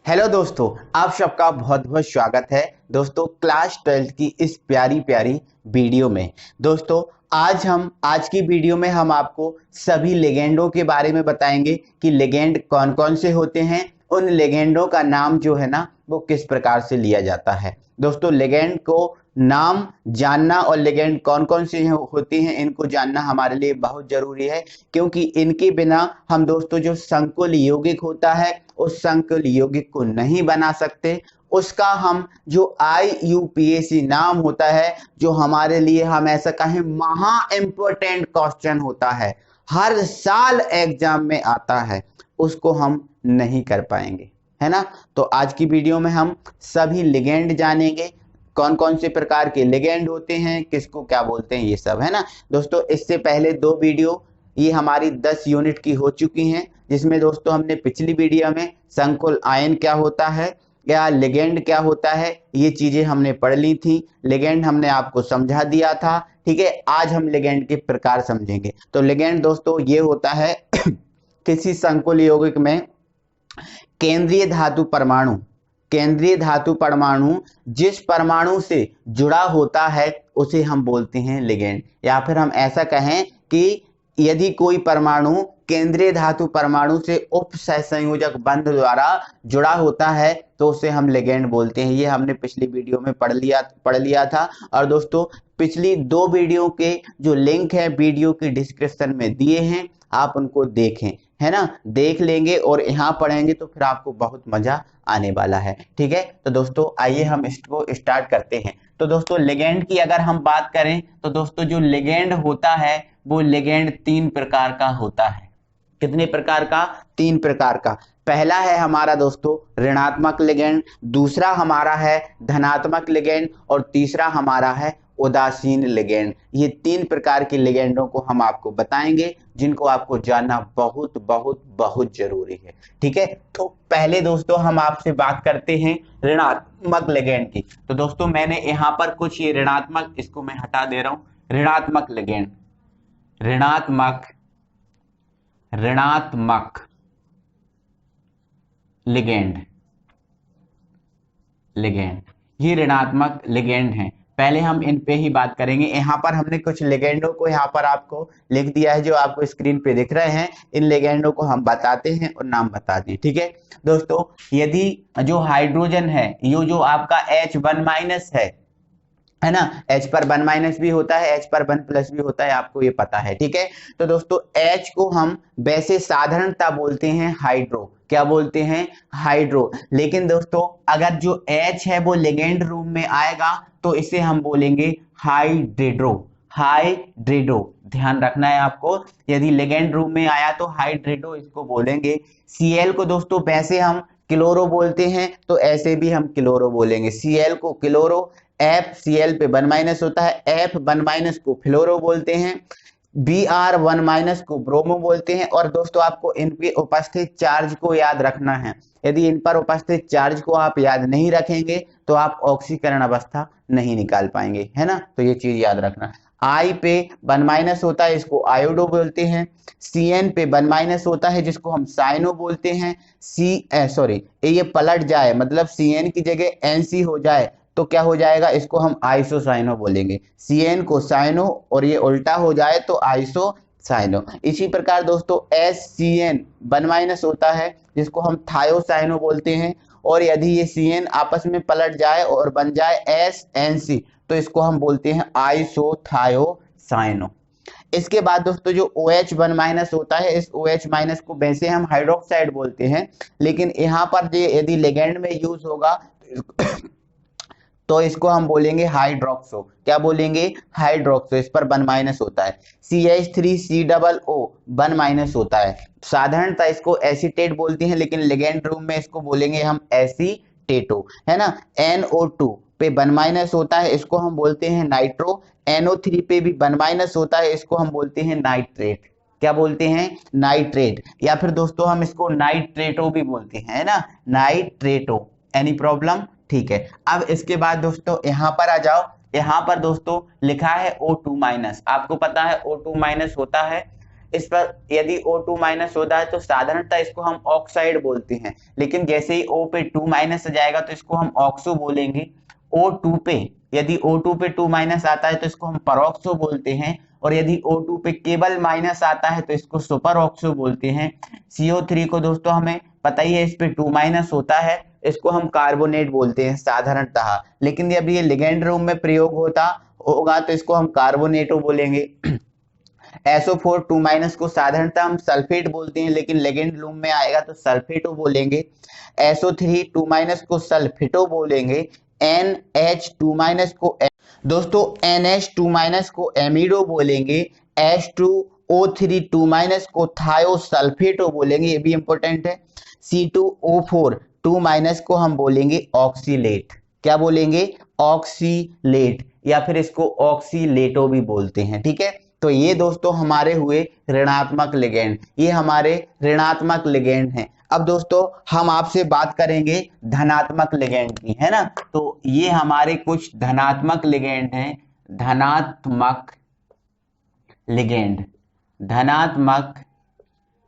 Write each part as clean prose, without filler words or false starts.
Hello दोस्तों, आप सबका बहुत बहुत स्वागत है दोस्तों क्लास 12 की इस प्यारी प्यारी वीडियो में। दोस्तों आज की वीडियो में हम आपको सभी लेजेंडों के बारे में बताएंगे कि लेजेंड कौन कौन से होते हैं, उन लेजेंडों का नाम जो है ना वो किस प्रकार से लिया जाता है। दोस्तों लेजेंड को नाम जानना और लेजेंड कौन कौन से होती हैं इनको जानना हमारे लिए बहुत जरूरी है, क्योंकि इनके बिना हम दोस्तों जो संकुल यौगिक होता है उस संकुल यौगिक को नहीं बना सकते। उसका हम जो IUPAC नाम होता है, जो हमारे लिए हम ऐसा कहें महा इम्पोर्टेंट क्वेश्चन होता है, हर साल एग्जाम में आता है, उसको हम नहीं कर पाएंगे, है ना। तो आज की वीडियो में हम सभी लेजेंड जानेंगे, कौन कौन से प्रकार के लेजेंड होते हैं, किसको क्या बोलते हैं, ये सब, है ना। दोस्तों इससे पहले दो वीडियो ये हमारी 10 यूनिट की हो चुकी हैं, जिसमें दोस्तों हमने पिछली वीडियो में संकुल आयन क्या होता है या लेजेंड क्या होता है ये चीजें हमने पढ़ ली थी। लेजेंड हमने आपको समझा दिया था, ठीक है। आज हम लेजेंड के प्रकार समझेंगे। तो लेजेंड दोस्तों ये होता है किसी संकुल यौगिक में केंद्रीय धातु परमाणु जिस परमाणु से जुड़ा होता है उसे हम बोलते हैं लेजेंड। या फिर हम ऐसा कहें कि यदि कोई परमाणु केंद्रीय धातु परमाणु से उप सहसंयोजक बंध द्वारा जुड़ा होता है तो उसे हम लेजेंड बोलते हैं। ये हमने पिछली वीडियो में पढ़ लिया था। और दोस्तों पिछली दो वीडियो के जो लिंक है वीडियो की डिस्क्रिप्शन में दिए हैं, आप उनको देखें, है ना। देख लेंगे और यहाँ पढ़ेंगे तो फिर आपको बहुत मजा आने वाला है, ठीक है। तो दोस्तों आइए हम इसको स्टार्ट करते हैं। तो दोस्तों लेजेंड की अगर हम बात करें तो दोस्तों जो लेजेंड होता है वो लेजेंड 3 प्रकार का होता है। कितने प्रकार का? 3 प्रकार का। पहला है हमारा दोस्तों ऋणात्मक लेजेंड, दूसरा हमारा है धनात्मक लेजेंड और तीसरा हमारा है उदासीन लेजेंड। ये 3 प्रकार के लेजेंडों को हम आपको बताएंगे, जिनको आपको जानना बहुत बहुत बहुत जरूरी है, ठीक है। तो पहले दोस्तों हम आपसे बात करते हैं ऋणात्मक लेजेंड की। तो दोस्तों मैंने यहाँ पर कुछ ये ऋणात्मक, इसको मैं हटा दे रहा हूं। ऋणात्मक लेजेंड, ऋणात्मक लेजेंड ये ऋणात्मक लेजेंड हैं। पहले हम इन पे ही बात करेंगे। यहाँ पर हमने कुछ लेजेंडों को यहाँ पर आपको लिख दिया है, जो आपको स्क्रीन पे दिख रहे हैं। इन लेजेंडों को हम बताते हैं और नाम बताते हैं, ठीक है। दोस्तों यदि जो हाइड्रोजन है, ये जो आपका H1- है ना, H पर 1- भी होता है, H पर 1+ भी होता है, आपको ये पता है, ठीक है। तो दोस्तों H को हम वैसे साधारणता बोलते हैं हाइड्रो। क्या बोलते हैं? हाइड्रो। लेकिन दोस्तों अगर जो H है वो लेजेंड रूप में आएगा तो इसे हम बोलेंगे हाइड्रेडो। ध्यान रखना है आपको, यदि लेजेंड रूप में आया तो हाइड्रेडो इसको बोलेंगे। Cl को दोस्तों वैसे हम क्लोरो बोलते हैं तो ऐसे भी हम क्लोरो बोलेंगे। Cl को क्लोरो, FCl पे 1- होता है, F1- को फ्लोरो बोलते हैं, Br1- को ब्रोमो बोलते हैं। और दोस्तों आपको इन पे उपस्थित चार्ज को याद रखना है। यदि इन पर उपस्थित चार्ज को आप याद नहीं रखेंगे तो आप ऑक्सीकरण अवस्था नहीं निकाल पाएंगे, है ना। तो ये चीज याद रखना। I पे 1- होता है, इसको आयोडो बोलते हैं। Cn पे 1- होता है, जिसको हम साइनो बोलते हैं। ये पलट जाए, मतलब Cn की जगह Nc हो जाए तो क्या हो जाएगा? इसको हम आइसोसाइनो बोलेंगे। Cn को साइनो और ये उल्टा हो जाए तो आइसोसाइनो। इसी प्रकार दोस्तों SCN 1- होता है, जिसको हम थायोसाइनो बोलते हैं। और यदि ये Cn आपस में पलट जाए और बन जाए SNC तो इसको हम बोलते हैं आइसोथायोसाइनो। इसके बाद दोस्तों जो OH1- होता है, इस OH- को वैसे हम हाइड्रोक्साइड बोलते हैं, लेकिन यहाँ पर यदि लेजेंड में यूज होगा तो इसको हम बोलेंगे हाइड्रोक्सो। क्या बोलेंगे? हाइड्रोक्सो। इस पर 1- होता है। CH3COO 1- होता है। साधारणतः इसको एसीटेट बोलते हैं, लेकिन लेजेंड रूप में इसको बोलेंगे हम एसीटेटो, है ना। NO2 पे 1- होता है, इसको हम बोलते हैं नाइट्रो। NO3 पे भी 1- होता है, इसको हम बोलते हैं नाइट्रेट। क्या बोलते हैं? नाइट्रेट। या फिर दोस्तों हम इसको नाइट्रेटो भी बोलते हैं, है ना, नाइट्रेटो। Any problem? ठीक है। अब इसके बाद दोस्तों यहाँ पर आ जाओ। यहाँ पर दोस्तों लिखा है O2-। आपको पता है O2- होता है, इस पर यदि O2 माइनस होता है तो साधारणतः इसको हम ऑक्साइड बोलते हैं, लेकिन जैसे ही O पे 2 माइनस आ जाएगा तो इसको हम ऑक्सो बोलेंगे। O2 पे यदि O2 पे 2 माइनस आता है तो इसको हम परऑक्सो बोलते हैं, और यदि O2 पे केवल माइनस आता है तो इसको सुपर ऑक्सो बोलते हैं। CO3 को दोस्तों हमें पता ही है, इस पे 2 माइनस होता है, इसको हम कार्बोनेट बोलते हैं साधारणतः, लेकिन जब ये लिगेंड रूम में प्रयोग होगा तो इसको हम कार्बोनेटो बोलेंगे। SO4 2 माइनस को साधारणतः हम सल्फेट बोलते हैं, लेकिन लिगेंड रूम में आएगा तो सल्फेटो बोलेंगे। SO3 2 माइनस को सल्फेटो बोलेंगे। NH2 माइनस को दोस्तों NH2 माइनस को एमिडो बोलेंगे। H2O3 2 माइनस को थायोसल्फेटो बोलेंगे, ये भी इंपॉर्टेंट है। C2O4 2 माइनस को हम बोलेंगे ऑक्सीलेट। क्या बोलेंगे? ऑक्सीलेट, या फिर इसको ऑक्सीलेटो भी बोलते हैं। ठीक है, तो ये दोस्तों हमारे हुए ऋणात्मक लिगेंड, ये हमारे ऋणात्मक लिगेंड हैं। अब दोस्तों हम आपसे बात करेंगे धनात्मक लिगेंड की, है ना। तो ये हमारे कुछ धनात्मक लिगेंड हैं, धनात्मक लिगेंड, धनात्मक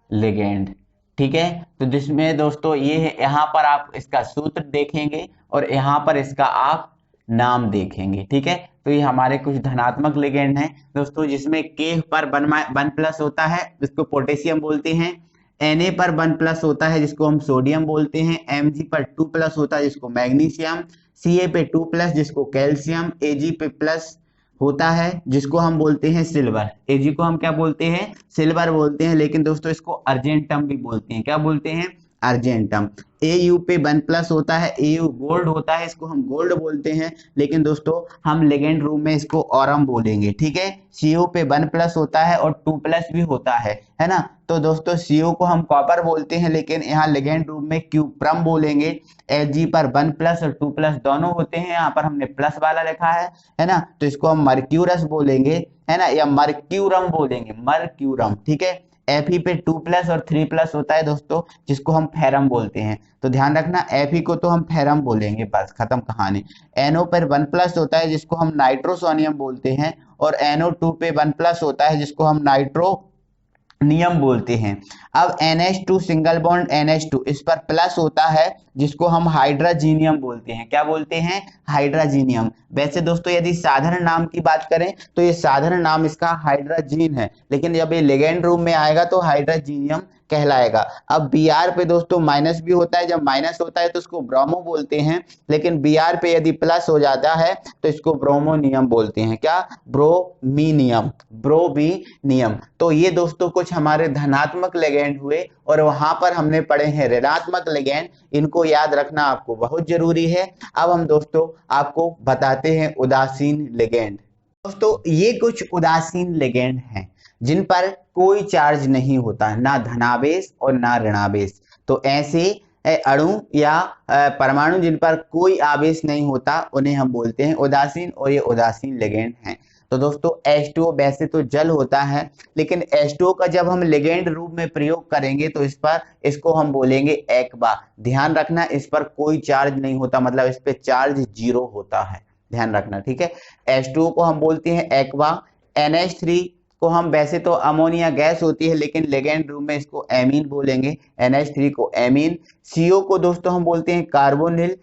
लिगेंड। ठीक है, तो जिसमें दोस्तों ये है, यहाँ पर आप इसका सूत्र देखेंगे और यहाँ पर इसका आप नाम देखेंगे। ठीक है, तो ये हमारे कुछ धनात्मक लिगेंड हैं दोस्तों, जिसमें K पर 1 प्लस होता है जिसको पोटेशियम बोलते हैं, Na पर 1 प्लस होता है जिसको हम सोडियम बोलते हैं, Mg पर 2 प्लस होता है जिसको मैग्नीशियम, Ca पे 2 प्लस जिसको कैल्शियम, Ag पे प्लस होता है जिसको हम बोलते हैं सिल्वर। Ag को हम क्या बोलते हैं? सिल्वर बोलते हैं, लेकिन दोस्तों इसको अर्जेंटम भी बोलते हैं। क्या बोलते हैं? अर्जेंटम। Au पे 1 प्लस होता है, Au गोल्ड होता है, इसको हम गोल्ड बोलते हैं, लेकिन दोस्तों हम लिगेंड रूम में इसको ऑरम बोलेंगे। ठीक है, Co पे 1 प्लस होता है और 2 प्लस भी होता है ना। तो दोस्तों Co को हम कॉपर बोलते हैं, लेकिन यहाँ लिगेंड रूम में क्यूप्रम बोलेंगे। Ag पर 1 प्लस और 2 प्लस दोनों होते हैं, यहाँ पर हमने प्लस वाला लिखा है ना, तो इसको हम मर्क्यूरस बोलेंगे, है ना, या मर्क्यूरम बोलेंगे, मर्क्यूरम। ठीक है, Fe पे 2 प्लस और 3 प्लस होता है दोस्तों, जिसको हम फेरम बोलते हैं। तो ध्यान रखना, Fe को तो हम फेरम बोलेंगे, बस खत्म कहानी। NO पर 1 प्लस होता है जिसको हम नाइट्रोसोनियम बोलते हैं, और NO2 पे 1 प्लस होता है जिसको हम नाइट्रोनियम बोलते हैं। अब NH2 सिंगल बॉन्ड NH2, इस पर प्लस होता है जिसको हम हाइड्रोजीनियम बोलते हैं। क्या बोलते हैं? हाइड्रोजीनियम। वैसे दोस्तों यदि साधारण नाम की बात करें तो ये साधारण नाम इसका हाइड्रोजीन है, लेकिन जब ये लिगेंड रूम में आएगा तो हाइड्रोजीनियम कहलाएगा। अब Br पे दोस्तों माइनस भी होता है, जब माइनस होता है तो उसको ब्रोमो बोलते हैं, लेकिन Br पे यदि प्लस हो जाता है तो इसको ब्रोमोनियम बोलते हैं। क्या? ब्रोमीनियम, ब्रोमीनियम। तो ये दोस्तों कुछ हमारे धनात्मक लिगेंड हुए, और वहां पर हमने पढ़े हैं ऋणात्मक लिगेंड, इनको याद रखना आपको बहुत जरूरी है। अब हम दोस्तों आपको बताते हैं उदासीन लिगेंड। दोस्तों ये कुछ उदासीन लिगेंड हैं जिन पर कोई चार्ज नहीं होता, ना धनावेश और ना ऋणावेश। तो ऐसे अणु या परमाणु जिन पर कोई आवेश नहीं होता उन्हें हम बोलते हैं उदासीन, और ये उदासीन लिगेंड हैं। तो दोस्तों H2O वैसे तो जल होता है, लेकिन H2O का जब हम लिगेंड रूप में प्रयोग करेंगे तो इसको हम बोलेंगे एक्वा। ध्यान रखना, इस पर कोई चार्ज नहीं होता, मतलब इस पे चार्ज 0 होता है, ध्यान रखना। ठीक है, H2O को हम बोलते हैं एक्वा। NH3 को हम, वैसे तो अमोनिया गैस होती है, लेकिन लिगेंड रूप में इसको एमीन बोलेंगे, NH3 को एमीन। CO को दोस्तों हम बोलते हैं कार्बोनिल।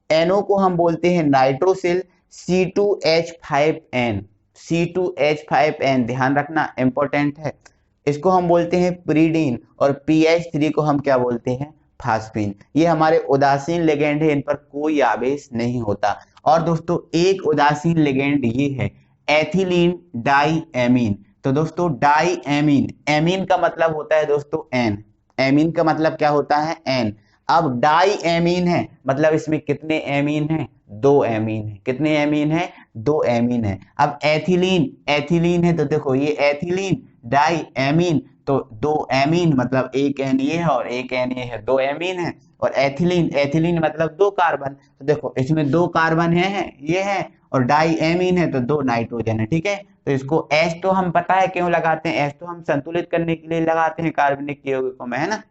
NO को हम बोलते हैं नाइट्रोसिल। C2H5N, C2H5N ध्यान रखना, इंपॉर्टेंट है, इसको हम बोलते हैं प्रीडीन, और PH3 को हम क्या बोलते हैं? फास्फीन। ये हमारे उदासीन लिगेंड है, इन पर कोई आवेश नहीं होता। और दोस्तों एक उदासीन लिगेंड ये है एथिलीन डाईएमीन। तो दोस्तों डाईएमीन, एमीन का मतलब होता है दोस्तों N, एमीन का मतलब क्या होता है? N। अब डाईएमीन है, मतलब इसमें कितने एमीन हैं? 2 एमीन है। कितने एमीन है? 2 एमीन है। अब एथिलीन, एथिलीन है, तो देखो ये एथिलीन डाईएमीन, तो 2 एमीन मतलब एक N ये है और एक N ये है, 2 एमीन है। और एथिलीन, एथिलीन मतलब 2 कार्बन, तो देखो इसमें 2 कार्बन है ये है, और डाईएमीन है तो 2 नाइट्रोजन है। ठीक है, तो इसको H तो हम पता है क्यों लगाते हैं, H तो हम संतुलित करने के लिए लगाते हैं कार्बनिक यौगिकों में, है ना।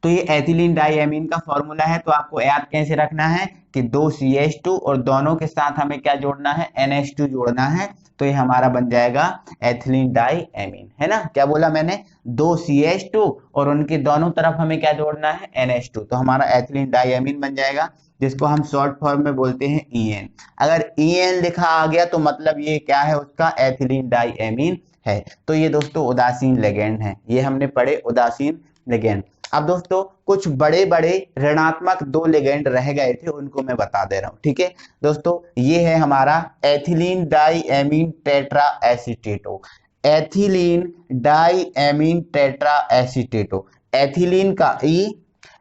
तो तो ये एथिलीन डाइएमीन का फॉर्मूला है। तो आपको याद कैसे रखना है कि 2 CH2 और दोनों के साथ हमें क्या जोड़ना है, NH2 जोड़ना है। तो ये हमारा बन जाएगा एथिलीन डाइएमीन, है ना। क्या बोला मैंने, 2 CH2 और उनके दोनों तरफ हमें क्या जोड़ना है, NH2। तो हमारा एथिलीन डाइएमीन बन जाएगा, जिसको हम शॉर्ट फॉर्म में बोलते हैं EN। अगर EN लिखा आ गया तो मतलब ये क्या है, उसका एथिलीन डाइएमीन है। तो ये दोस्तों उदासीन लिगेंड है, ये हमने पढ़े उदासीन लिगेंड। अब दोस्तों कुछ बड़े बड़े ऋणात्मक 2 लिगेंड रह गए थे, उनको मैं बता दे रहा हूं। ठीक है दोस्तों, ये है हमारा ethylene diamine tetra acetate. Ethylene diamine tetra acetate, ethylene का E,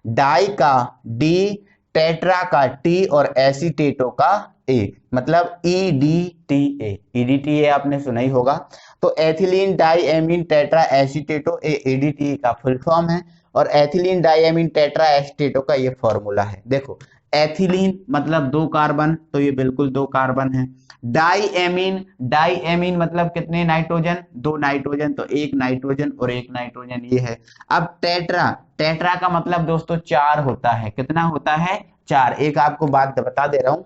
डाई का D, टेट्रा का T और एसीटेटो का A, मतलब EDTA। EDTA आपने सुना ही होगा। तो एथिलीन डाइएमीन टेट्रा एसीटेटो EDTA का फुल फॉर्म है, और एथिलीन डाइएमीन टेट्रा एसीटेटो का ये फॉर्मूला है। देखो एथिलीन मतलब 2 कार्बन, तो ये बिल्कुल 2 कार्बन है। डाइएमीन, डाइएमीन मतलब कितने नाइट्रोजन, 2 नाइट्रोजन, तो 1 नाइट्रोजन और 1 नाइट्रोजन ये है। अब टेट्रा, टेट्रा का मतलब दोस्तों 4 होता है। कितना होता है, 4। एक आपको बात बता दे रहा हूं,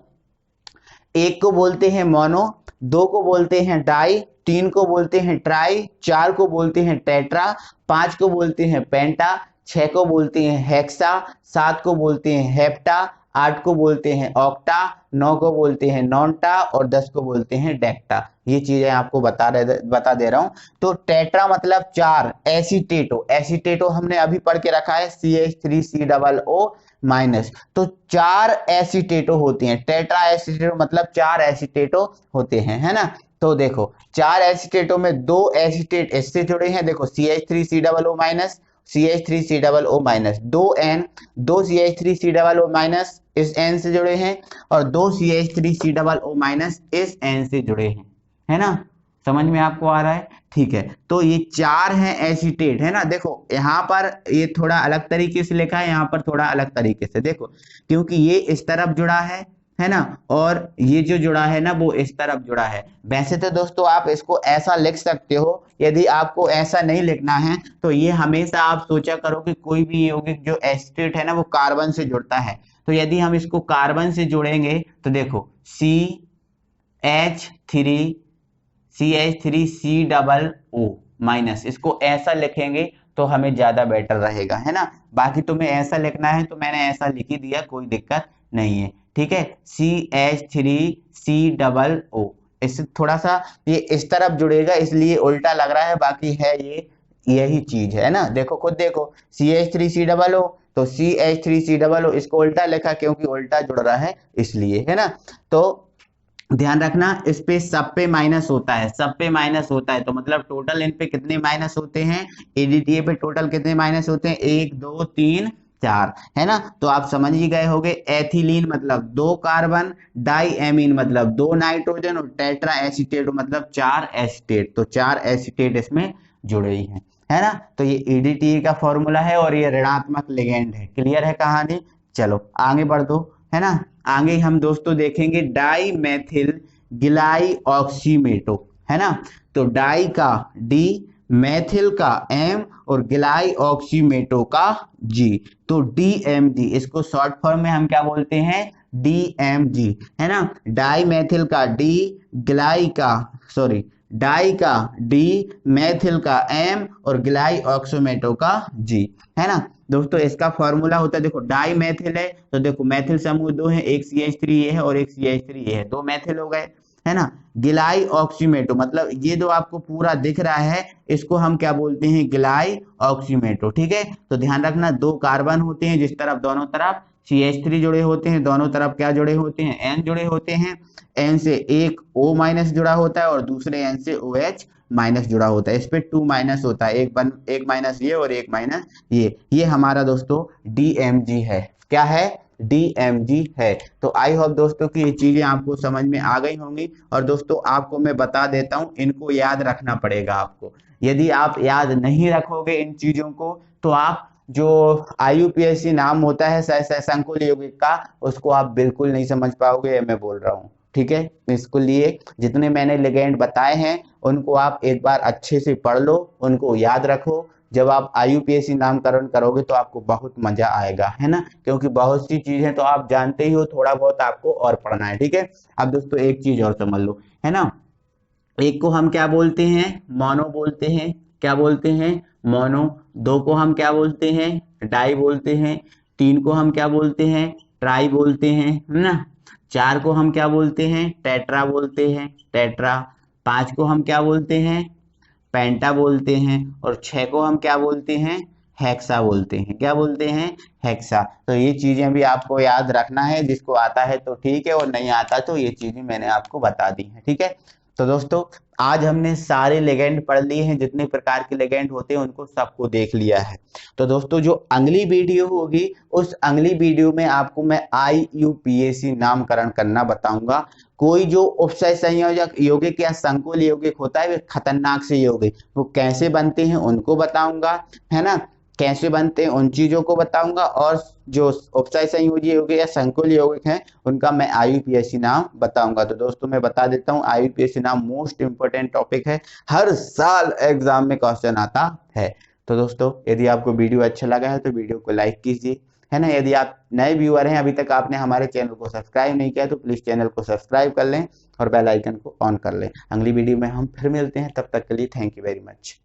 एक को बोलते हैं मोनो, 2 को बोलते हैं डाई, 3 को बोलते हैं ट्राई, 4 को बोलते हैं टेट्रा, 5 को बोलते हैं पेंटा, 6 को बोलते हैं हेक्सा, 7 को बोलते हैं हेप्टा, 8 को बोलते हैं ऑक्टा, 9 को बोलते हैं नॉन्टा और 10 को बोलते हैं डेक्टा। ये चीजें आपको बता दे रहा हूं। तो टेट्रा मतलब 4, एसीटेटो, एसीटेटो हमने अभी पढ़ के रखा है CH3COO माइनस। तो 4 एसीटेटो होते हैं, टेट्रा एसीटेटो मतलब 4 एसीटेटो होते हैं, है ना। तो देखो 4 एसीटेटो में 2 एसीटेट इससे जुड़े हैं, देखो CH3COO minus, CH3COO minus, 2 CH3COO minus इस N से जुड़े हैं, और 2 CH3COO माइनस इस N से जुड़े हैं, है ना। समझ में आपको आ रहा है, ठीक है। तो ये 4 है एसीटेट, है ना। देखो यहाँ पर ये थोड़ा अलग तरीके से लिखा है, यहाँ पर थोड़ा अलग तरीके से, देखो क्योंकि ये इस तरफ जुड़ा है ना, और ये जो जुड़ा है ना वो इस तरफ जुड़ा है। वैसे तो दोस्तों आप इसको ऐसा लिख सकते हो, यदि आपको ऐसा नहीं लिखना है तो ये हमेशा आप सोचा करो कि कोई भी यौगिक जो एसीटेट है ना वो कार्बन से जुड़ता है। तो यदि हम इसको कार्बन से जुड़ेंगे तो देखो CH3COO माइनस, इसको ऐसा लिखेंगे तो हमें ज्यादा बेटर रहेगा, है ना। बाकी तुम्हें ऐसा लिखना है तो मैंने ऐसा लिख ही दिया, कोई दिक्कत नहीं है, ठीक है। CH3COO, इससे थोड़ा सा ये इस तरफ जुड़ेगा इसलिए उल्टा लग रहा है, बाकी है ये यही चीज है ना। देखो खुद देखो CH3COO, तो CH3COO इसको उल्टा लिखा क्योंकि उल्टा जुड़ रहा है इसलिए, है ना। तो ध्यान रखना इस पे सब पे माइनस होता है, सब पे माइनस होता है, तो मतलब टोटल इन पे कितने माइनस होते हैं, एडीटीए पे टोटल कितने माइनस होते हैं, 1 2 3 4, है ना। तो आप समझ ही गए होंगे, एथिलीन मतलब 2 कार्बन, डाइएमीन मतलब 2 नाइट्रोजन, और टेट्रा एसीटेट मतलब 4 एसीटेट, तो 4 एसीटेट इसमें जुड़े ही हैं, है ना। तो ये ईडीटीए का फॉर्मूला है और ये ऋणात्मक लिगेंड है। क्लियर है कहानी, चलो आगे बढ़ दो, है ना। आगे हम दोस्तों देखेंगे डाई मेथिल गिलाई ऑक्सीमेटो, है ना। तो डाई का D, मेथिल का M और गिलाई ऑक्सीमेटो का G, तो DMG, इसको शॉर्ट फॉर्म में हम क्या बोलते हैं, DMG, है ना। डाई मेथिल का D, गिलाई का डाई का D, मेथिल का M और गिलाई ऑक्सीमेटो का G, है ना। दोस्तों इसका फॉर्मूला होता है, देखो डाई मेथिल है तो देखो मेथिल समूह 2 है, एक CH3 ये है और एक CH3 ये है, 2 मेथिल हो गए, है ना। गिलाई ऑक्सीमेटो मतलब ये जो आपको पूरा दिख रहा है इसको हम क्या बोलते हैं, गिलाई ऑक्सीमेटो, ठीक है। तो ध्यान रखना 2 कार्बन होते हैं, जिस तरफ दोनों तरफ CH3 जुड़े होते हैं, दोनों तरफ क्या जुड़े होते हैं, N जुड़े होते हैं। N से एक O माइनस जुड़ा होता है और दूसरे N से OH माइनस जुड़ा होता है, इस पे 2 माइनस होता है, एक माइनस ये और एक माइनस ये हमारा दोस्तों DMG है। क्या है, DMG है। तो आई होप दोस्तों कि ये चीजें आपको समझ में आ गई होंगी। और दोस्तों आपको मैं बता देता हूं, इनको याद रखना पड़ेगा आपको। यदि आप याद नहीं रखोगे इन चीजों को तो आप जो IUPAC नाम होता है संकुल यौगिक का, उसको आप बिल्कुल नहीं समझ पाओगे, मैं बोल रहा हूँ, ठीक है। इसको लिए जितने मैंने लिगेंड बताए हैं उनको आप एक बार अच्छे से पढ़ लो, उनको याद रखो, जब आप IUPAC नामकरण करोगे तो आपको बहुत मजा आएगा, है ना, क्योंकि बहुत सी चीजें तो आप जानते ही हो, थोड़ा बहुत आपको और पढ़ना है, ठीक है। अब दोस्तों एक चीज और समझ लो, है ना, एक को हम क्या बोलते हैं, मोनो बोलते हैं, क्या बोलते हैं, मोनो। दो को हम क्या बोलते हैं, डाई बोलते हैं। तीन को हम क्या बोलते हैं, ट्राई बोलते हैं, है ना। चार को हम क्या बोलते हैं, टेट्रा बोलते हैं, टेट्रा। पांच को हम क्या बोलते हैं, पेंटा बोलते हैं। और छह को हम क्या बोलते हैं, हेक्सा बोलते हैं, क्या बोलते हैं, हेक्सा। तो ये चीजें भी आपको याद रखना है, जिसको आता है तो ठीक है, और नहीं आता तो ये चीजें मैंने आपको बता दी है, ठीक है। तो दोस्तों आज हमने सारे लेगेंड पढ़ लिए हैं, जितने प्रकार के लेगेंड होते हैं उनको सबको देख लिया है। तो दोस्तों जो अगली वीडियो होगी, उस अगली वीडियो में आपको मैं IUPAC नामकरण करना बताऊंगा। कोई जो उपसय संयोजक यौगिक या संकुल यौगिक होता है, वे खतरनाक से यौगिक, वो कैसे बनते हैं उनको बताऊंगा, है ना, कैसे बनते हैं उन चीजों को बताऊंगा। और जो उपसय संयोजी यौगिक या संकुल यौगिक हैं उनका मैं IUPAC नाम बताऊंगा। तो दोस्तों मैं बता देता हूँ, IUPAC नाम मोस्ट इंपोर्टेंट टॉपिक है, हर साल एग्जाम में क्वेश्चन आता है। तो दोस्तों यदि आपको वीडियो अच्छा लगा है तो वीडियो को लाइक कीजिए, है ना। यदि आप नए व्यूअर हैं, अभी तक आपने हमारे चैनल को सब्सक्राइब नहीं किया तो प्लीज चैनल को सब्सक्राइब कर लें और बेल आइकन को ऑन कर लें। अगली वीडियो में हम फिर मिलते हैं, तब तक के लिए थैंक यू वेरी मच।